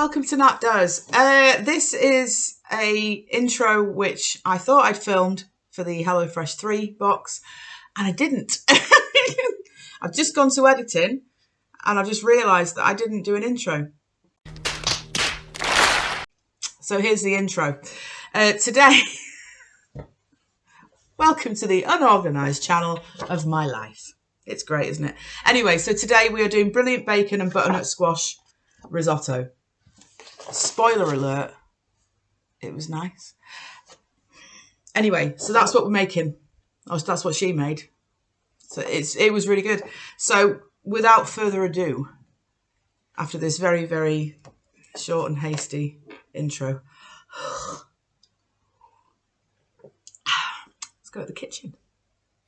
welcome to Nat Does. This is a intro which I thought I'd filmed for the HelloFresh 3 box, and I didn't. I've just gone to editing, and I've just realised that I didn't do an intro. So here's the intro. Today, welcome to the unorganised channel of my life. It's great, isn't it? Anyway, so today we are doing brilliant bacon and butternut squash risotto. Spoiler alert, it was nice. Anyway, so that's what we're making. Oh, that's what she made. So it was really good. So without further ado, after this very, very short and hasty intro, let's go to the kitchen.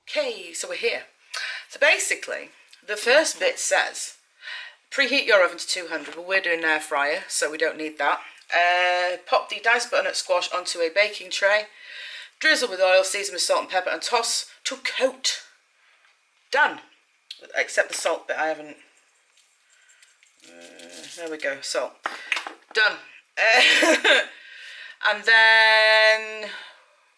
Okay, so we're here. So basically, the first bit says, preheat your oven to 200. Well, we're doing an air fryer, so we don't need that. Pop the diced butternut squash onto a baking tray. Drizzle with oil, season with salt and pepper, and toss to coat. Done. Except the salt bit, I haven't... there we go, salt. Done. And then...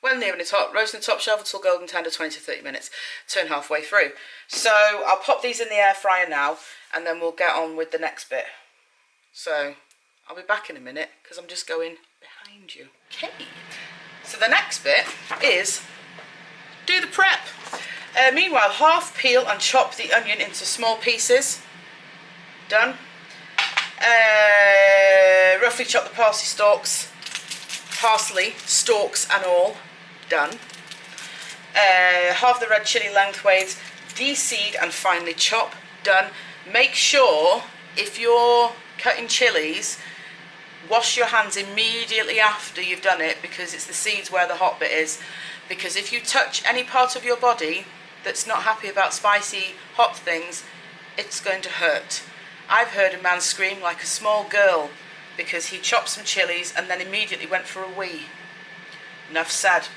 when the oven is hot, roast in the top shelf until golden tender, 20 to 30 minutes. Turn halfway through. So I'll pop these in the air fryer now, and then we'll get on with the next bit. So I'll be back in a minute because I'm just going behind you. Okay. So the next bit is do the prep. Meanwhile, half peel and chop the onion into small pieces. Done. Roughly chop the parsley stalks and all. Done. Half the red chilli lengthways, de-seed and finely chop. Done. Make sure if you're cutting chilies, wash your hands immediately after you've done it, because it's the seeds where the hot bit is. Because if you touch any part of your body that's not happy about spicy hot things, it's going to hurt. I've heard a man scream like a small girl because he chopped some chilies and then immediately went for a wee. Enough said.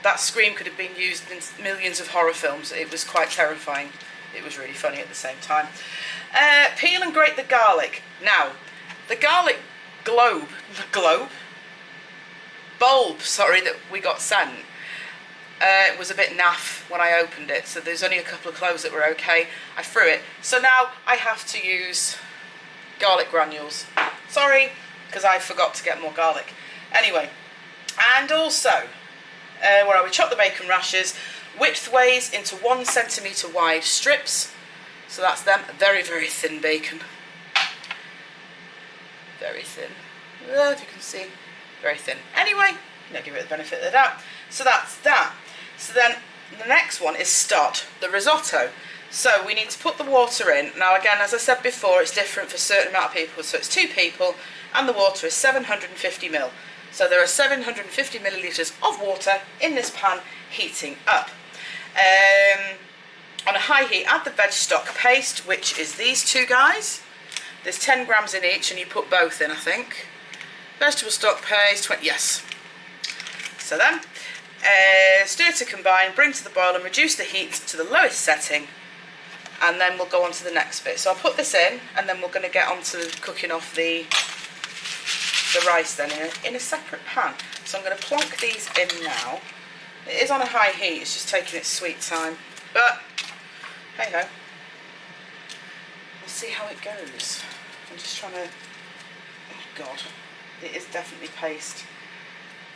That scream could have been used in millions of horror films. It was quite terrifying. It was really funny at the same time. Peel and grate the garlic. Now, the garlic bulb, that we got sent, was a bit naff when I opened it, so there's only a couple of cloves that were okay. I threw it. So now I have to use garlic granules. Sorry, because I forgot to get more garlic. Anyway, and also, where I would chop the bacon rashers widthways into 1 centimetre wide strips. So that's them. Very, very thin bacon. Very thin. If you can see. Very thin. Anyway, give it the benefit of the doubt. So that's that. So then the next one is start the risotto. So we need to put the water in. Now again, as I said before, it's different for a certain amount of people. So it's 2 people and the water is 750 ml. So there are 750 millilitres of water in this pan heating up. On a high heat, add the veg stock paste, which is these 2 guys. There's 10 grams in each, and you put both in, I think. Vegetable stock paste, 20, yes. So then, stir to combine, bring to the boil, and reduce the heat to the lowest setting. And then we'll go on to the next bit. So I'll put this in, and then we're going to get on to cooking off the rice then in a separate pan. So I'm going to plonk these in now. It is on a high heat, it's just taking its sweet time. But, hey ho. We'll see how it goes. I'm just trying to... oh God, it is definitely paste.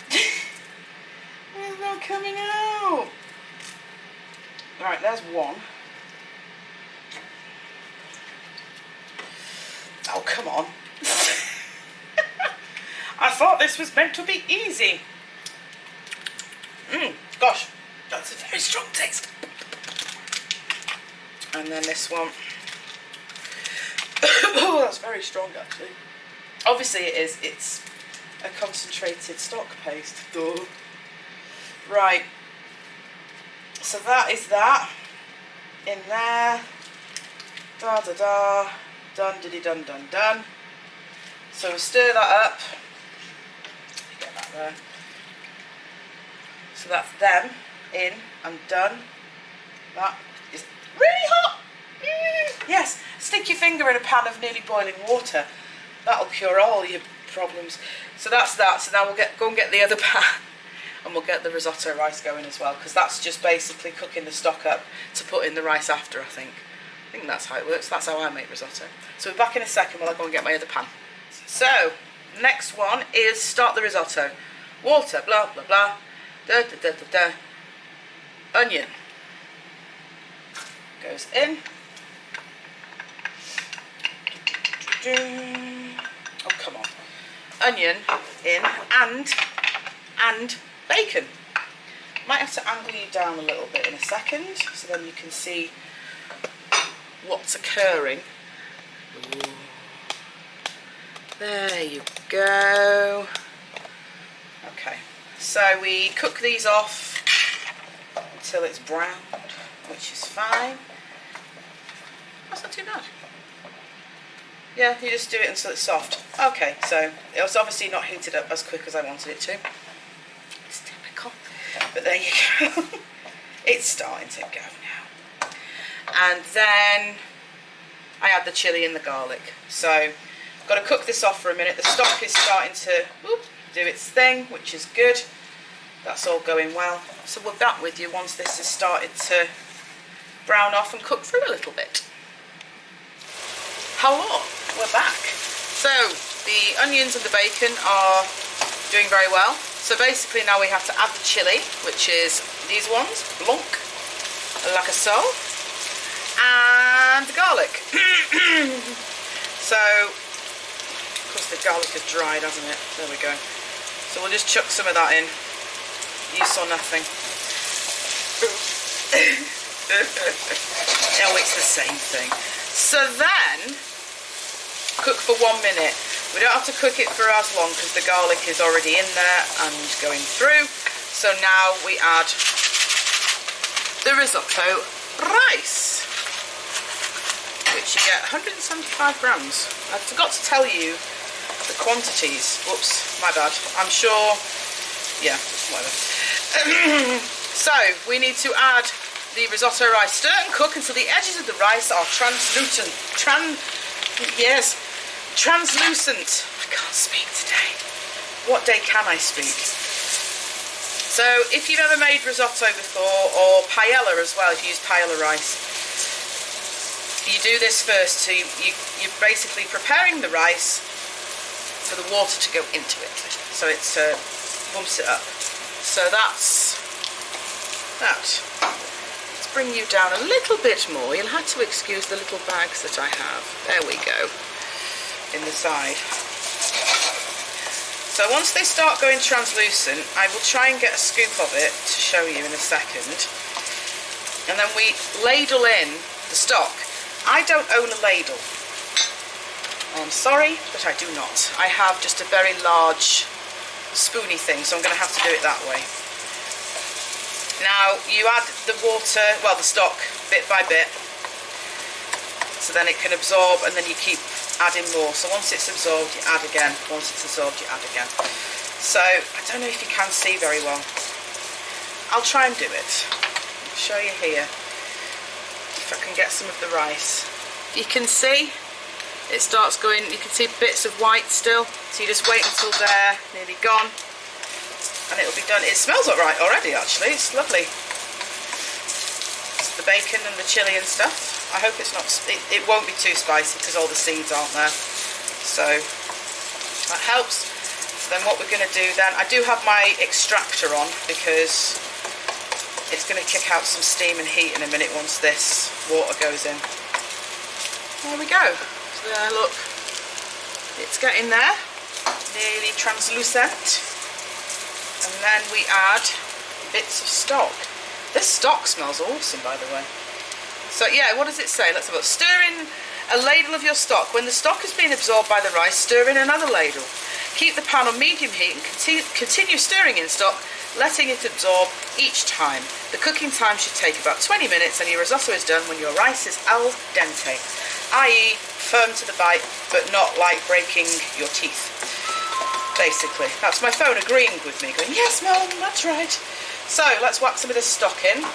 It's not coming out. Right, there's one. Oh, come on. I thought this was meant to be easy. Gosh, that's a very strong taste. And then this one. Oh, that's very strong actually. Obviously it is, it's a concentrated stock paste. Duh. Right. So that is that. In there. Da da da. Done, diddy done, done, done. So we'll stir that up. Get that there. So that's them in and done. That is really hot. Yes, stick your finger in a pan of nearly boiling water. That'll cure all your problems. So that's that. So now we'll go and get the other pan, and we'll get the risotto rice going as well, because that's just basically cooking the stock up to put in the rice after, I think. I think that's how it works. That's how I make risotto. So we're back in a second while I go and get my other pan. So, next one is start the risotto. Water, blah, blah, blah. Da, da, da, da, da. Onion. Goes in. Oh, come on. Onion in and bacon. Might have to angle you down a little bit in a second, so then you can see what's occurring. Ooh. There you go. Okay, so we cook these off until it's browned, which is fine. That's not too bad. Yeah, you just do it until it's soft. Okay, so it was obviously not heated up as quick as I wanted it to. It's typical. But there you go. It's starting to go now. And then I add the chilli and the garlic. So I've got to cook this off for a minute. The stock is starting to do its thing, which is good. That's all going well. So we're back with you once this has started to brown off and cook through a little bit. Hello, we're back. So the onions and the bacon are doing very well. So basically now we have to add the chilli, which is these ones, blanc, like so, and the garlic. So, of course the garlic has dried, hasn't it? There we go. So we'll just chuck some of that in. You saw nothing. Oh, it's the same thing. So then, cook for 1 minute. We don't have to cook it for as long because the garlic is already in there and going through. So now we add the risotto rice, which you get 175 grams. I forgot to tell you the quantities. Whoops, my bad. I'm sure, yeah, whatever. So we need to add the risotto rice. Stir and cook until the edges of the rice are translucent. Translucent. I can't speak today. What day can I speak? So if you've ever made risotto before, or paella as well, if you use paella rice, you do this first. So you're basically preparing the rice for the water to go into it. So it bumps it up. So that's that. Let's bring you down a little bit more. You'll have to excuse the little bags that I have. There we go. In the side. So once they start going translucent, I will try and get a scoop of it to show you in a second. And then we ladle in the stock. I don't own a ladle. I'm sorry, but I do not. I have just a very large spoony thing, so I'm going to have to do it that way. Now you add the water, well the stock, bit by bit, so then it can absorb, and then you keep adding more. So once it's absorbed, you add again. Once it's absorbed, you add again. So I don't know if you can see very well. I'll try and do it. I'll show you here if I can get some of the rice. You can see it starts going, you can see bits of white still, so you just wait until they're nearly gone and it'll be done. It smells alright already actually, it's lovely. It's the bacon and the chilli and stuff. I hope it's not, it won't be too spicy because all the seeds aren't there, so that helps. So then what we're going to do then, I do have my extractor on because it's going to kick out some steam and heat in a minute once this water goes in. There we go. So there, look, it's getting there, nearly translucent. And then we add bits of stock. This stock smells awesome, by the way. So yeah, what does it say? Let's have a look. Stir in a ladle of your stock. When the stock has been absorbed by the rice, stir in another ladle. Keep the pan on medium heat and continue stirring in stock, letting it absorb each time. The cooking time should take about 20 minutes and your risotto is done when your rice is al dente, i.e. firm to the bite, but not like breaking your teeth. Basically, that's my phone agreeing with me, going, yes, Mum, that's right. So let's whack some of this stock in.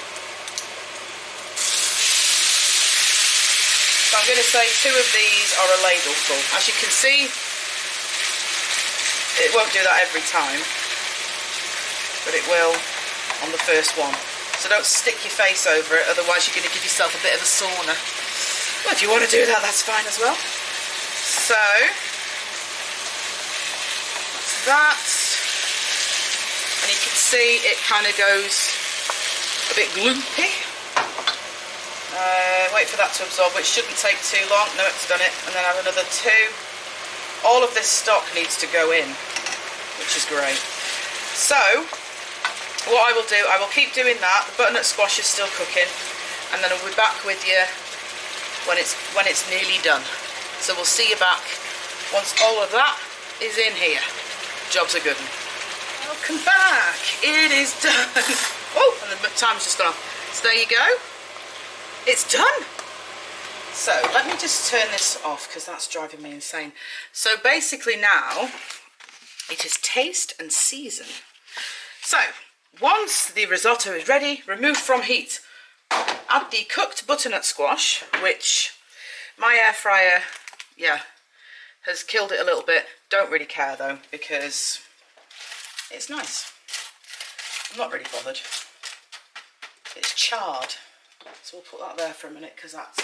So I'm going to say 2 of these are a ladle full. As you can see, it won't do that every time, but it will on the first one. So don't stick your face over it, otherwise you're going to give yourself a bit of a sauna. Well, if you want to do that, that's fine as well. So, that's that. And you can see it kind of goes a bit gloopy. Wait for that to absorb, which shouldn't take too long. No, it's done it. And then I have another 2. All of this stock needs to go in, which is great. So, what I will do, I will keep doing that. The butternut squash is still cooking, and then I'll be back with you when it's nearly done. So we'll see you back once all of that is in here. Job's a good one. Welcome back. It is done. Oh, and the time's just gone off. So there you go. It's done. So let me just turn this off because that's driving me insane. So basically now it is taste and season. So once the risotto is ready, remove from heat. Add the cooked butternut squash, which my air fryer, has killed it a little bit. Don't really care though, because it's nice. I'm not really bothered. It's charred. So we'll put that there for a minute because that's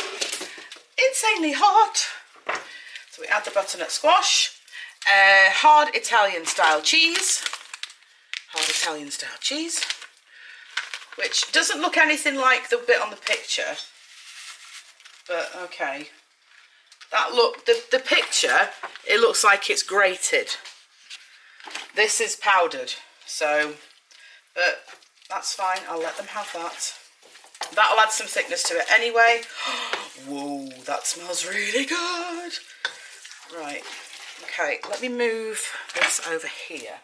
insanely hot. So we add the butternut squash, hard Italian style cheese, which doesn't look anything like the bit on the picture, but okay. That look, the picture, it looks like it's grated. This is powdered, so, but that's fine, I'll let them have that. That'll add some thickness to it anyway. Whoa, that smells really good. Right, okay, let me move this over here.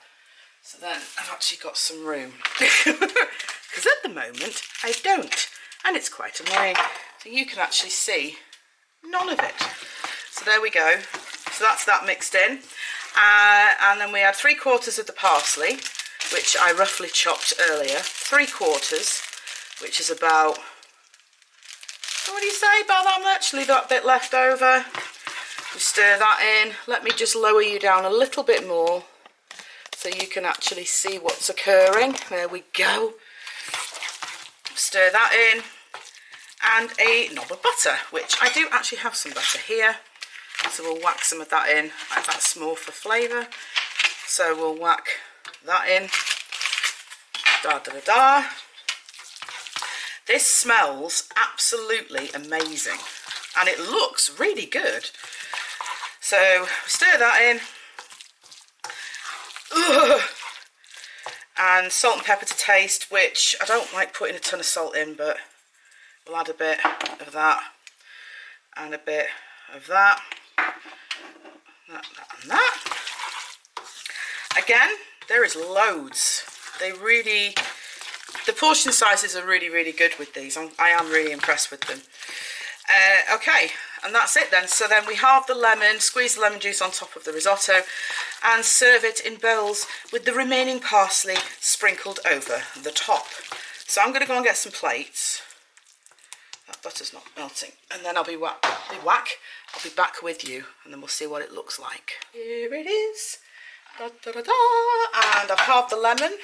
So then I've actually got some room. Because at the moment, I don't. And it's quite annoying. So you can actually see none of it. So there we go. So that's that mixed in. And then we add 3/4 of the parsley, which I roughly chopped earlier. 3/4, which is about, what do you say, about that much? Leave that bit left over. We stir that in. Let me just lower you down a little bit more so you can actually see what's occurring. There we go. Stir that in. And a knob of butter, which I do actually have some butter here. So we'll whack some of that in. That's more for flavour. So we'll whack that in. Da da da da. This smells absolutely amazing. And it looks really good. So stir that in. Ugh. And salt and pepper to taste, which I don't like putting a ton of salt in, but we'll add a bit of that and a bit of that. That and that. Again, there is loads. The portion sizes are really, really good with these. I am really impressed with them. Okay, and that's it then. So then we halve the lemon, squeeze the lemon juice on top of the risotto and serve it in bowls with the remaining parsley sprinkled over the top. So I'm going to go and get some plates. That butter's not melting. And then I'll be back with you and then we'll see what it looks like. Here it is. Da, da, da, da. And I've halved the lemon.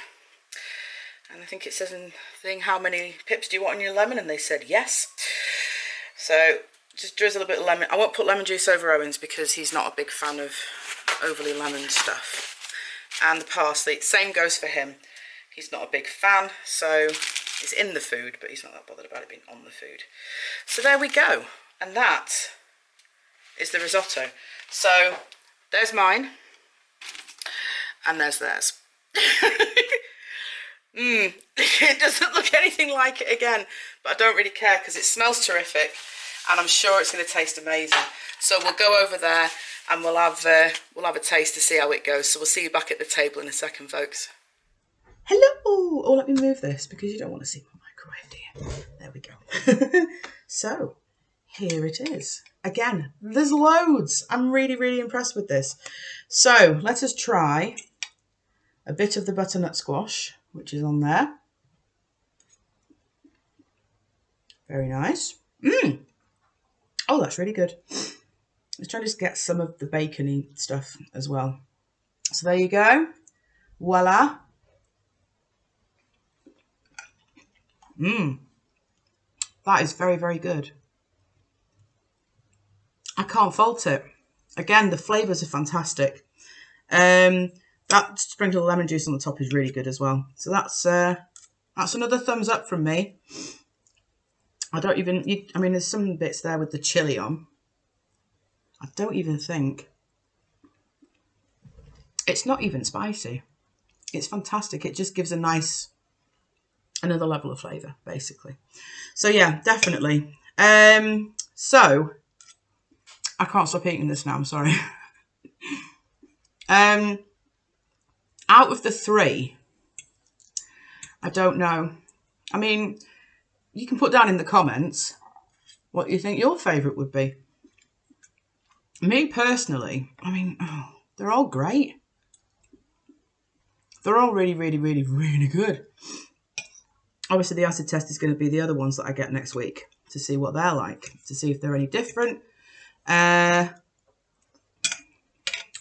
And I think it says in the thing, how many pips do you want on your lemon? And they said yes. So just drizzle a bit of lemon. I won't put lemon juice over Owen's because he's not a big fan of overly lemon stuff. And the parsley, same goes for him. He's not a big fan, so it's in the food, but he's not that bothered about it being on the food. So there we go. And that is the risotto. So there's mine. And there's theirs. It doesn't look anything like it again, but I don't really care because it smells terrific and I'm sure it's going to taste amazing. So we'll go over there and we'll have a taste to see how it goes. So we'll see you back at the table in a second, folks. Hello! Oh, let me move this because you don't want to see my microwave, do you? There we go. So here it is. Again, there's loads. I'm really, really impressed with this. So let us try a bit of the butternut squash, which is on there. Very nice. Oh, that's really good. Let's try to just get some of the bacony stuff as well. So there you go. Voila. That is very, very good. I can't fault it. Again, the flavours are fantastic. That sprinkle of lemon juice on the top is really good as well. So that's another thumbs up from me. I mean, there's some bits there with the chilli on. I don't even think. It's not even spicy. It's fantastic. It just gives another level of flavour, basically. So yeah, definitely. So I can't stop eating this now, I'm sorry. Out of the three, I don't know. I mean, you can put down in the comments what you think your favourite would be. Me personally, I mean, they're all great. They're all really, really, really, really good. Obviously, the acid test is going to be the other ones that I get next week to see what they're like, to see if they're any different.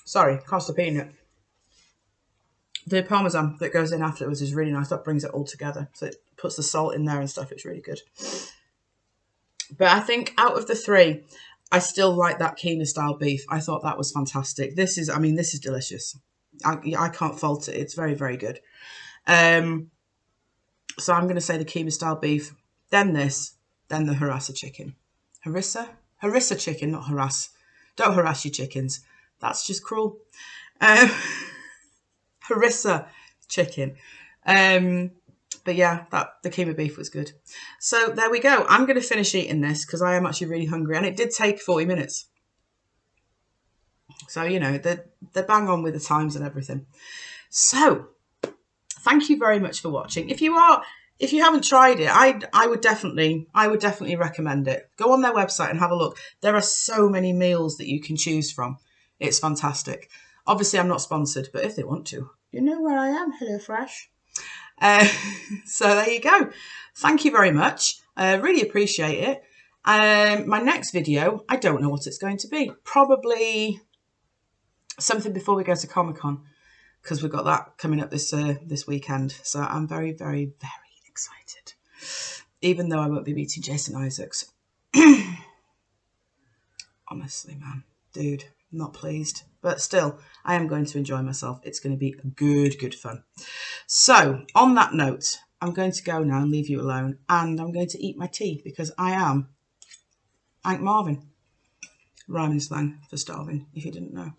Sorry, can't stop eating it. The parmesan that goes in afterwards is really nice. That brings it all together. So it puts the salt in there and stuff. It's really good. But I think out of the three, I still like that keema style beef. I thought that was fantastic. This is delicious. I can't fault it. It's very, very good. So I'm going to say the keema style beef, then this, then the harissa chicken. Harissa? Harissa chicken, not harass. Don't harass your chickens. That's just cruel. Harissa chicken. But yeah, the keema beef was good. So there we go. I'm going to finish eating this because I am actually really hungry. And it did take 40 minutes. So, you know, they're bang on with the times and everything. So, thank you very much for watching. If you haven't tried it, I would definitely recommend it. Go on their website and have a look. There are so many meals that you can choose from. It's fantastic. Obviously, I'm not sponsored, but if they want to, you know where I am, HelloFresh. So there you go. Thank you very much. Really appreciate it. My next video, I don't know what it's going to be. Probably something before we go to Comic-Con, because we've got that coming up this weekend. So I'm very, very, very excited. Even though I won't be meeting Jason Isaacs. Honestly, man, dude, I'm not pleased. But still, I am going to enjoy myself. It's going to be good fun. So, on that note, I'm going to go now and leave you alone. And I'm going to eat my tea because I am Hank Marvin. Rhyming slang for starving, if you didn't know.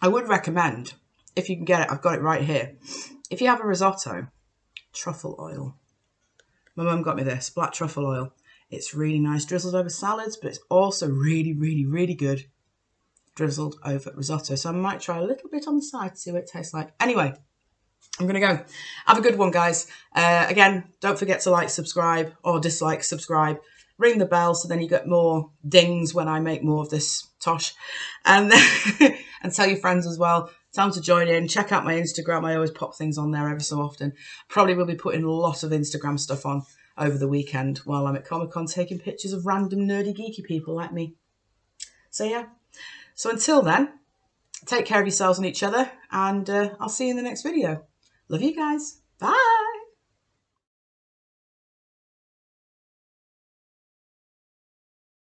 I would recommend, if you can get it, I've got it right here. If you have a risotto, truffle oil. My mum got me this, black truffle oil. It's really nice drizzled over salads, but it's also really, really, really good drizzled over risotto. So I might try a little bit on the side to see what it tastes like. Anyway, I'm going to go. Have a good one, guys. Again, don't forget to like, subscribe, or dislike, subscribe. Ring the bell so then you get more dings when I make more of this tosh. And and tell your friends as well. Tell them to join in. Check out my Instagram. I always pop things on there every so often. Probably will be putting lots of Instagram stuff on over the weekend while I'm at Comic-Con taking pictures of random nerdy geeky people like me. So yeah. So until then, take care of yourselves and each other. And I'll see you in the next video. Love you guys. Bye.